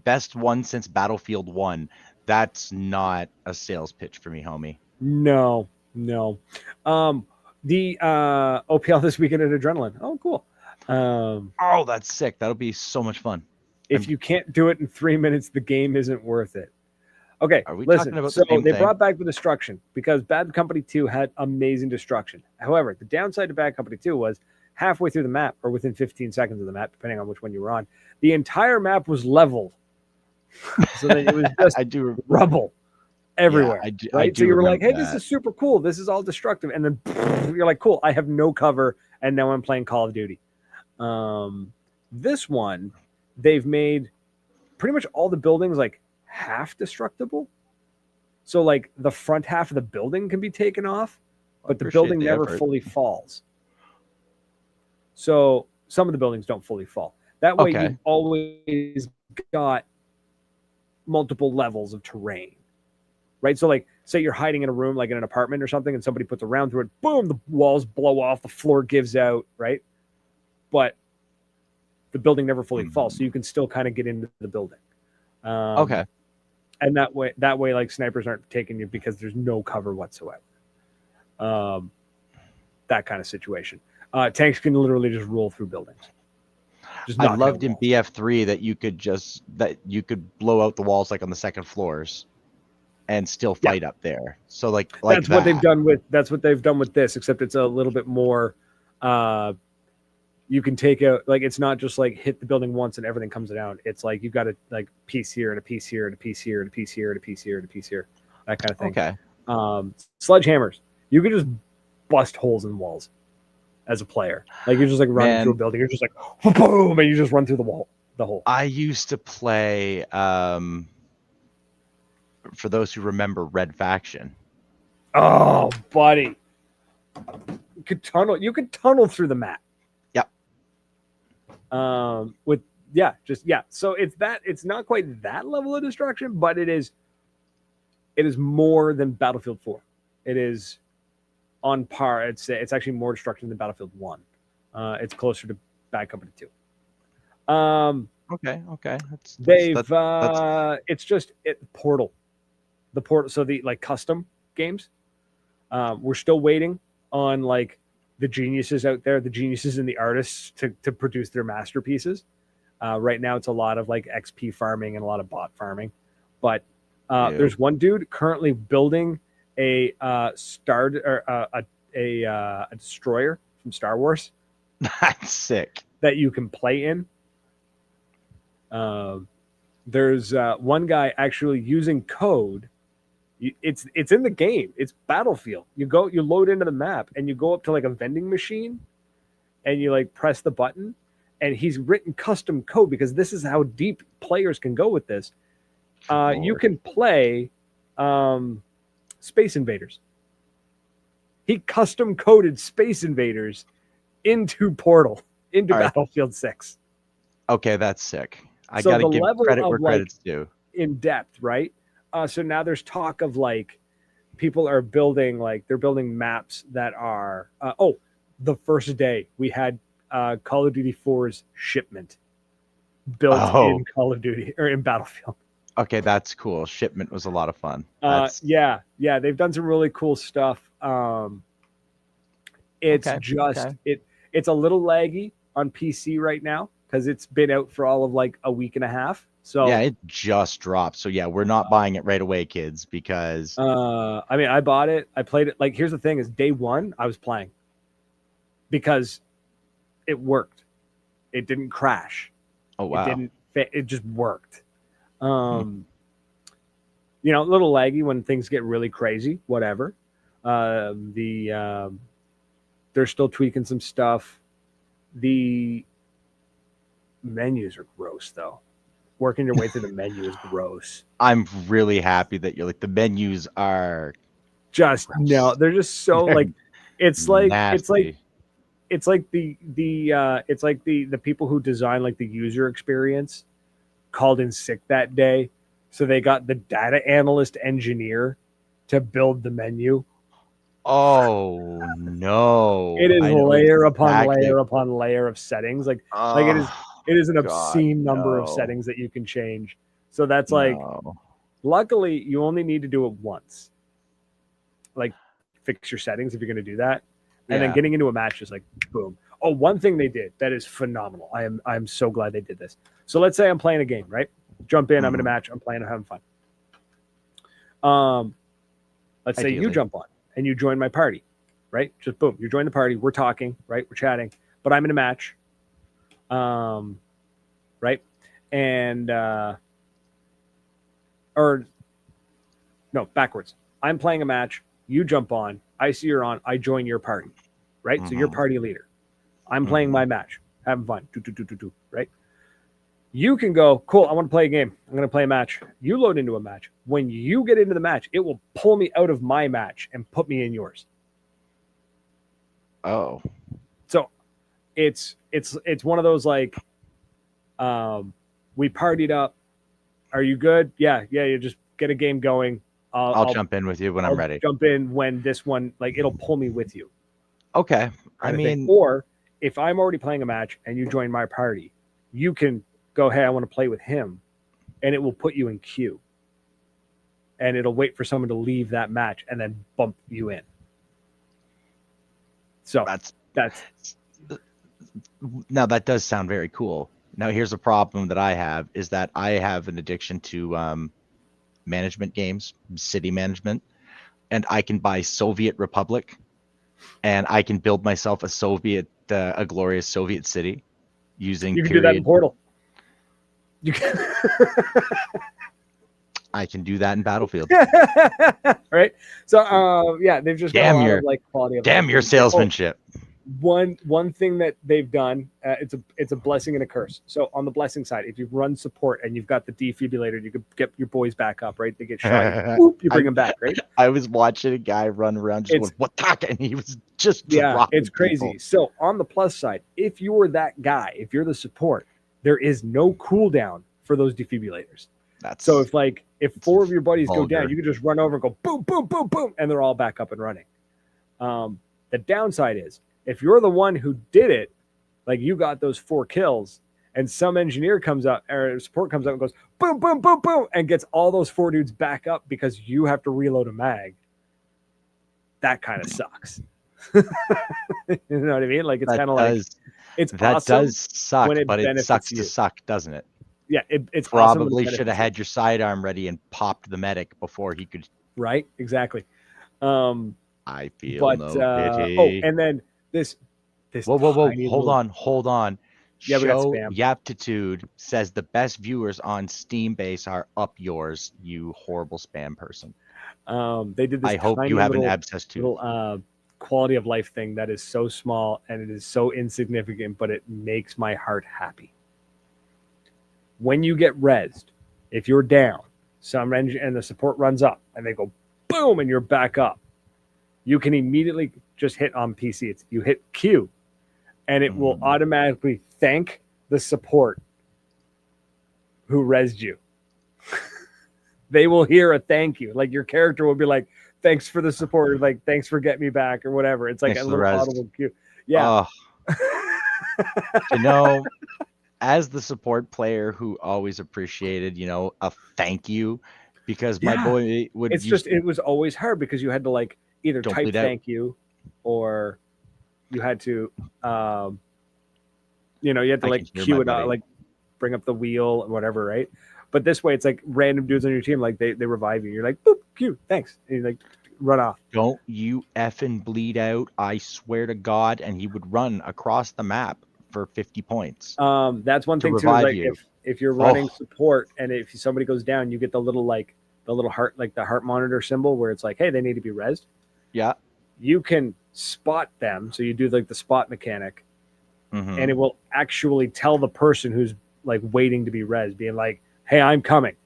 Best one since Battlefield 1. That's not a sales pitch for me, homie. No. The OPL this weekend at Adrenaline. Oh, cool. Oh, that's sick. That'll be so much fun. If you can't do it in 3 minutes, the game isn't worth it. Okay, are we listen. talking about So the same they thing? brought back the destruction because Bad Company 2 had amazing destruction. However, the downside to Bad Company 2 was halfway through the map or within 15 seconds of the map, depending on which one you were on, the entire map was leveled. So that it was just I do rubble everywhere. Yeah, I do, right? I do So you were like, hey, remember this that. is super cool. This is all destructive. And then you're like, cool, I have no cover. And now I'm playing Call of Duty. This one, they've made pretty much all the buildings like half destructible. So like the front half of the building can be taken off, but the building never fully falls. So some of the buildings don't fully fall. That way you've always got multiple levels of terrain. Right? So like say you're hiding in a room like in an apartment or something and somebody puts a round through it, boom, the walls blow off, the floor gives out, right? But the building never fully falls, so you can still kind of get into the building. And that way, like snipers aren't taking you because there's no cover whatsoever. That kind of situation. Tanks can literally just roll through buildings. I loved in BF3 that you could blow out the walls like on the second floors and still fight up there. So like that's what they've done with this, except it's a little bit more. You can take out, like, it's not just like hit the building once and everything comes down. It's like you've got a like piece here and a piece here and a piece here and a piece here and a piece here and a piece here, that kind of thing. Okay. Sledgehammers, you can just bust holes in walls as a player. Like you're just like running through a building. You're just like boom, and you just run through the hole. I used to play. For those who remember, Red Faction. Oh, buddy, you could tunnel through the map. So it's not quite that level of destruction, but it is more than Battlefield 4. It is on par. It's actually more destruction than Battlefield 1. It's closer to Bad Company 2. Okay. It's just Portal. The Portal, so the like custom games. We're still waiting on like the geniuses out there, the geniuses and the artists to produce their masterpieces. Right now it's a lot of like XP farming and a lot of bot farming. But there's one dude currently building a destroyer from Star Wars. That's sick. That you can play in. There's one guy actually using code. It's in the game. It's Battlefield. You load into the map and you go up to like a vending machine and you like press the button and he's written custom code because this is how deep players can go with this. You can play Space Invaders. He custom coded Space Invaders into Portal, into Battlefield 6. Okay, that's sick. I got to give credit where credit's due. In depth, right? So now there's talk of like people are building maps that are the first day we had Call of Duty 4's shipment built in Call of Duty or in Battlefield. Okay, that's cool. Shipment was a lot of fun. Yeah, they've done some really cool stuff. It's it's a little laggy on PC right now because it's been out for all of like a week and a half. So yeah, it just dropped. So yeah, we're not buying it right away, kids, because I mean, I bought it. I played it. Like, here's the thing: is day one I was playing because it worked. It didn't crash. Oh wow! It just worked. You know, a little laggy when things get really crazy. Whatever. They're still tweaking some stuff. The menus are gross, though. Working your way through the menu is gross. I'm really happy that you're like the menus are just gross. No, they're just so like it's like nasty. it's like the people who design like the user experience called in sick that day, so they got the data analyst engineer to build the menu. Oh no! It is layer upon layer upon layer of settings. Like it is an obscene number of settings that you can change. So that's like Luckily, you only need to do it once. Like, fix your settings if you're going to do that, and then getting into a match is like boom. Oh, one thing they did that is phenomenal. I'm so glad they did this. So let's say I'm playing a game, right? Jump in, I'm in a match, I'm playing, I'm having fun. Let's say you jump on and you join my party, right? Just boom, you join the party. We're talking, right? We're chatting, but I'm in a match, right? And or no, backwards. I'm playing a match. You jump on. I see you're on. I join your party, right? So you're party leader. I'm playing my match, having fun, right? You can go, cool, I want to play a game. I'm going to play a match. You load into a match. When you get into the match, it will pull me out of my match and put me in yours. Oh. So it's one of those like, we partied up. Are you good? Yeah. You just get a game going. I'll jump in with you when I'm ready. Jump in when this one, like, it'll pull me with you. Okay. I mean, or if I'm already playing a match and you join my party, you can go, hey, I want to play with him, and it will put you in queue. And it'll wait for someone to leave that match and then bump you in. So that's now that does sound very cool. Now here's a problem that I have is that I have an addiction to management games, city management, and I can buy Soviet Republic, and I can build myself a glorious Soviet city using. You can do that in Portal. You can. I can do that in Battlefield. Right. So they've just got a lot of like quality of damn your salesmanship. One thing that they've done, it's a blessing and a curse. So on the blessing side, if you run support and you've got the defibrillator, you could get your boys back up, right? They get shot, whoop, you bring them back, right? I was watching a guy run around just going, what the? And he was just dropping it's crazy. People. So on the plus side, if you're that guy, if you're the support, there is no cooldown for those defibrillators. So if four of your buddies go down, you can just run over and go boom, boom, boom, boom, and they're all back up and running. The downside is if you're the one who did it, like you got those 4 kills, and some engineer comes up or support comes up and goes boom, boom, boom, boom, and gets all those 4 dudes back up because you have to reload a mag. That kind of sucks. You know what I mean? Like it's kind of like it's that awesome does suck, but it sucks to suck, doesn't it? Yeah, it's probably awesome should have had your sidearm ready and popped the medic before he could. Right, exactly. I feel no pity. Oh, and then this. Whoa! Hold on. Yeah, we got spam. Yaptitude says the best viewers on Steam base are up yours. You horrible spam person. They did this. I hope you have an abscess too. Little quality of life thing that is so small and it is so insignificant, but it makes my heart happy. When you get rezzed, if you're down, and the support runs up and they go boom and you're back up, you can immediately just hit on PC. You hit Q and it will automatically thank the support who rezzed you. They will hear a thank you. Like your character will be like, thanks for the support, or like thanks for getting me back or whatever. It's like thanks a little audible cue. Yeah. As the support player who always appreciated, a thank you, because my boy would. It was always hard because you had to like either type thank you, or you had to, you had to like cue it out, like bring up the wheel and whatever, right? But this way, it's like random dudes on your team, like they revive you. You're like, boop, cue, thanks, and you like run off. Don't you effing bleed out! I swear to God, and he would run across the map for 50 points. That's one thing too. Is like if you're running support and if somebody goes down, you get the little heart, like the heart monitor symbol where it's like, hey, they need to be rezzed. Yeah. You can spot them. So you do like the spot mechanic, and it will actually tell the person who's like waiting to be rezzed, being like, hey, I'm coming.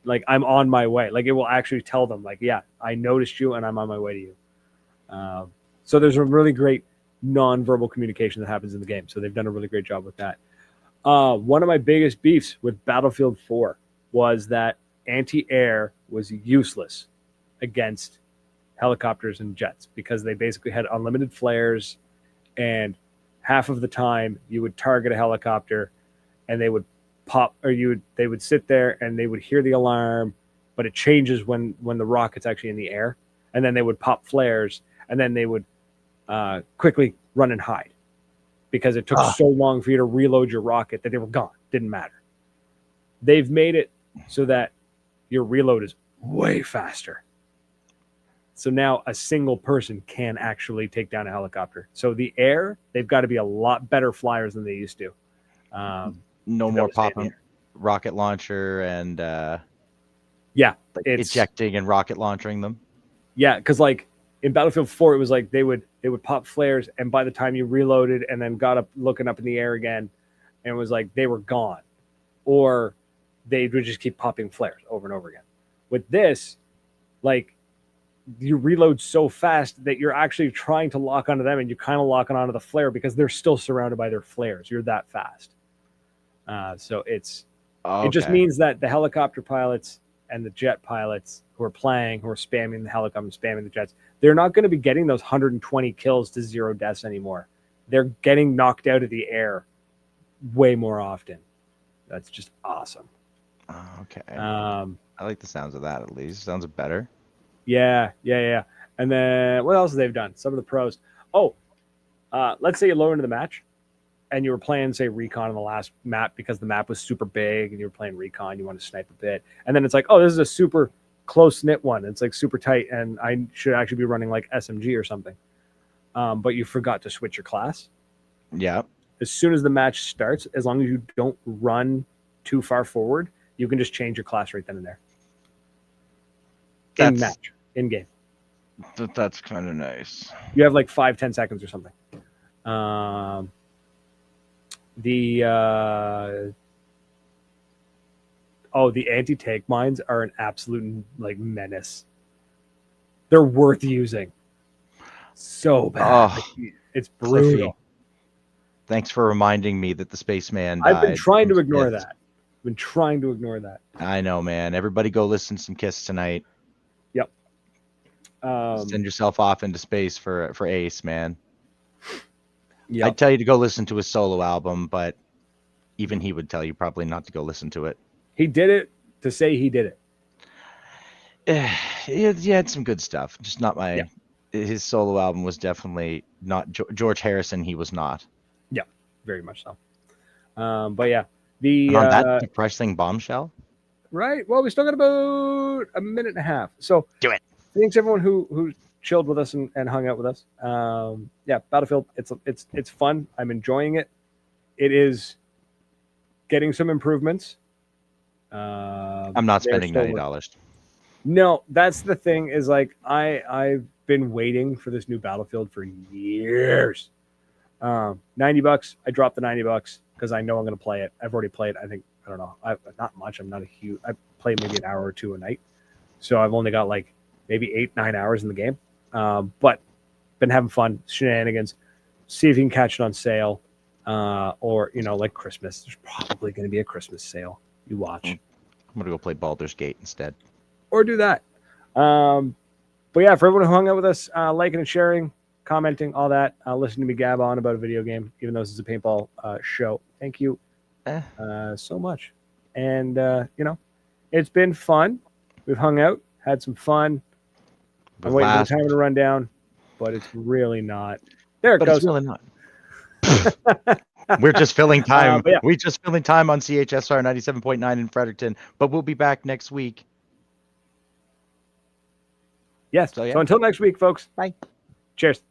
Like I'm on my way. Like it will actually tell them like, yeah, I noticed you and I'm on my way to you. So there's a really great non-verbal communication that happens in the game. So they've done a really great job with that. One of my biggest beefs with Battlefield 4 was that anti-air was useless against helicopters and jets because they basically had unlimited flares, and half of the time you would target a helicopter and they would pop, or they would sit there and they would hear the alarm but it changes when the rocket's actually in the air, and then they would pop flares, and then they would quickly run and hide because it took so long for you to reload your rocket that they were gone. Didn't matter. They've made it so that your reload is way faster. So now a single person can actually take down a helicopter. So the air, they've got to be a lot better flyers than they used to. No more popping rocket launcher and ejecting and rocket launchering them. Yeah, because like in Battlefield 4, it was like they would pop flares, and by the time you reloaded and then got up looking up in the air again, and it was like they were gone, or they would just keep popping flares over and over again. With this, like, you reload so fast that you're actually trying to lock onto them, and you're kind of locking onto the flare because they're still surrounded by their flares. You're that fast. So it just means that the helicopter pilots and the jet pilots who are spamming the helicopter, spamming the jets, they're not going to be getting those 120 kills to 0 deaths anymore. They're getting knocked out of the air way more often. That's just awesome. Okay. I like the sounds of that, at least. Sounds better. Yeah. And then what else have they done? Some of the pros. Let's say you lower into the match and you were playing, say, Recon on the last map because the map was super big and you were playing Recon, you want to snipe a bit. And then it's like, this is a super close-knit one. It's like super tight, and I should actually be running like SMG or something. But you forgot to switch your class. Yeah. As soon as the match starts, as long as you don't run too far forward, you can just change your class right then and there. In-match, in-game. That's kind of nice. You have like 5-10 seconds or something. The anti-tank mines are an absolute like menace. They're worth using. So bad. It's brutal. Cliffy, thanks for reminding me that the spaceman died. I've been trying to ignore that. I know, man. Everybody go listen to some Kiss tonight. Yep. Send yourself off into space for Ace, man. Yep. I'd tell you to go listen to his solo album, but even he would tell you probably not to go listen to it. He did it to say he did it. He had some good stuff. Just not my... Yeah. His solo album was definitely not... George Harrison, he was not. Yeah, very much so. But yeah. On that depressing bombshell? Right. Well, we still got about a minute and a half. So do it. Thanks everyone who chilled with us and hung out with us. Battlefield, it's fun. I'm enjoying it. It is getting some improvements. I'm not spending $90. No, that's the thing, is like I've been waiting for this new Battlefield for years. $90. I dropped the $90 because I know I'm going to play it. I've already played. I don't know. Not much. I'm not a huge. I play maybe an hour or two a night, so I've only got like maybe 8-9 hours in the game. But been having fun, shenanigans. See if you can catch it on sale, or like Christmas. There's probably going to be a Christmas sale. You watch. I'm gonna go play Baldur's Gate instead, or do that. But yeah, for everyone who hung out with us, liking and sharing, commenting, all that, listening to me gab on about a video game, even though this is a paintball show. Thank you so much. And it's been fun. We've hung out, had some fun. I'm waiting for the time to run down, but it's really not. There it goes. It's really not. We're just filling time. We're just filling time on CHSR 97.9 in Fredericton, but we'll be back next week. Yes. So until next week, folks. Bye. Cheers.